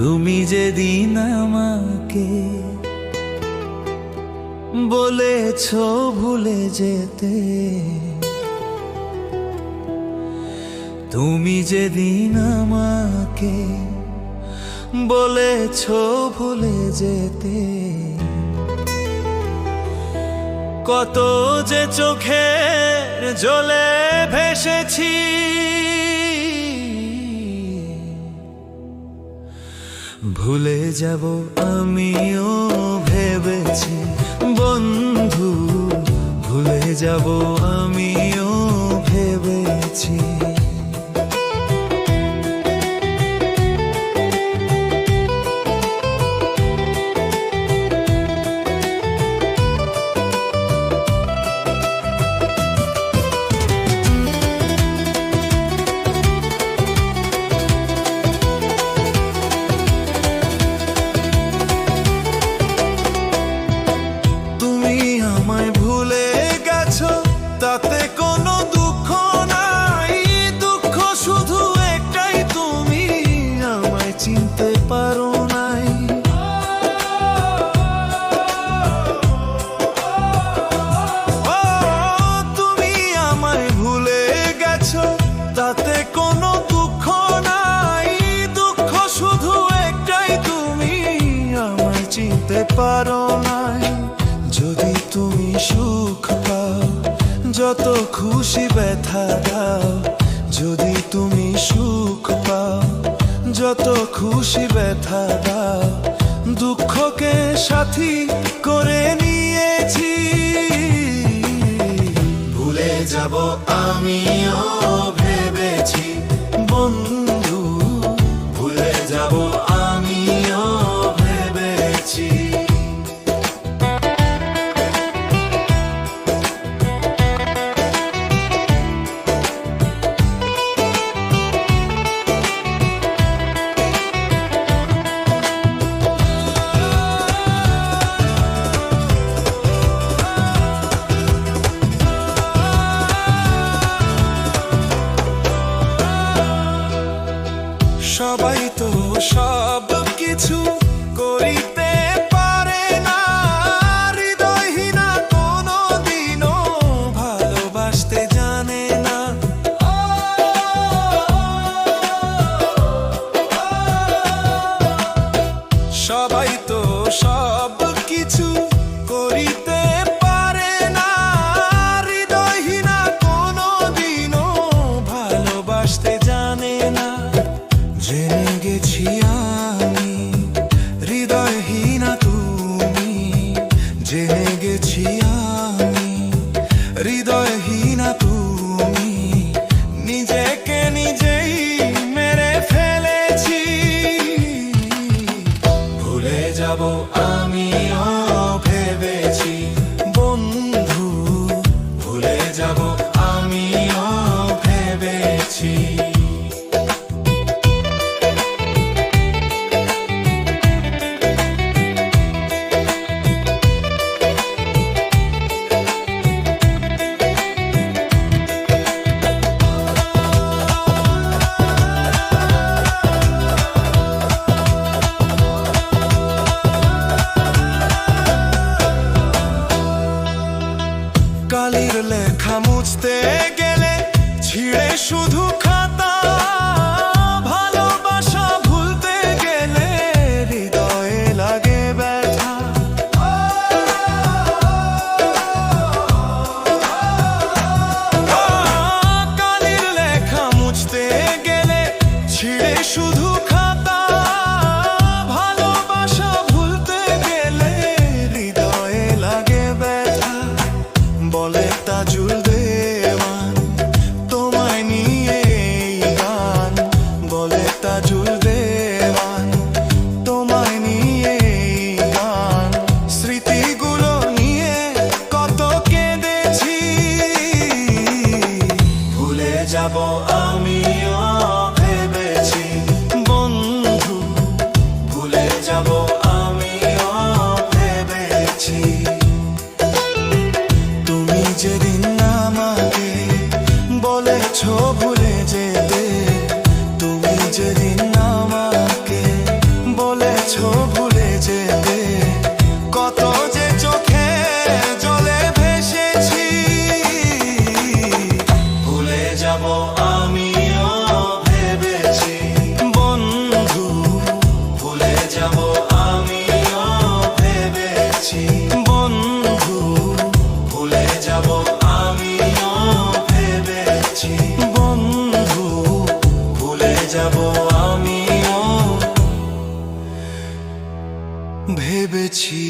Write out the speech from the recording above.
তুমি যেদিন আমাকে বলেছো ভুলে যেতে, তুমি যেদিন আমাকে বলেছো ভুলে যেতে, কত যে চোখের জলে ভেসেছি, ভুলে যাব আমিও ভেবেছি বন্ধু, ভুলে যাব আমিও ভেবেছি। তাতে কোনো দুঃখ নাই, দুঃখ শুধু একটাই, তুমি আমায় চিনতে পারো নাই। ও তুমি আমায় ভুলে গেছো, তাতে কোনো দুঃখ নাই, দুঃখ শুধু একটাই, তুমি আমায় চিনতে পারো নাই। যদি তুমি সুখ পাও, যত খুশি ব্যথা দাও, যদি তুমি সুখ পাও, যত খুশি ব্যথা দাও, দুঃখকে সাথী করে নিয়েছি। ভুলে যাব আমিও ভেবেছি বন্ধু, ভুলে যাব আমিও ভেবেছি। সবাই তো সব কিছু করিতে পারে না, হৃদয়হীনা কোনো দিনও ভালোবাসতে জানে না। সবাই তো সব কিছু করিতে পারে না, হৃদয়হীনা কোনো দিনও ভালোবাসতে জানে না। জেনে গেছি আমি হৃদয়হীনা তুমি, জেনে গেছি আমি হৃদয়হীনা তুমি, নিজেকে নিজেই মেরে ফেলেছি। ভুলে যাব আমিও ভেবেছি বন্ধু, ভুলে যাব আমিও ভেবেছি। কালির লেখা মুছতে গেলে ছিঁড়ে শুধু খাতা, ভালোবাসা ভুলতে গেলে হৃদয়ে লাগে ব্যথা। কালির লেখা মুছতে গেলে ছিঁড়ে শুধু খাতা, ভালোবাসা ভুলতে গেলে হৃদয়ে লাগে ব্যথা। বলে তাজুল দেওয়ান তোমায় নিয়ে গান, গেছি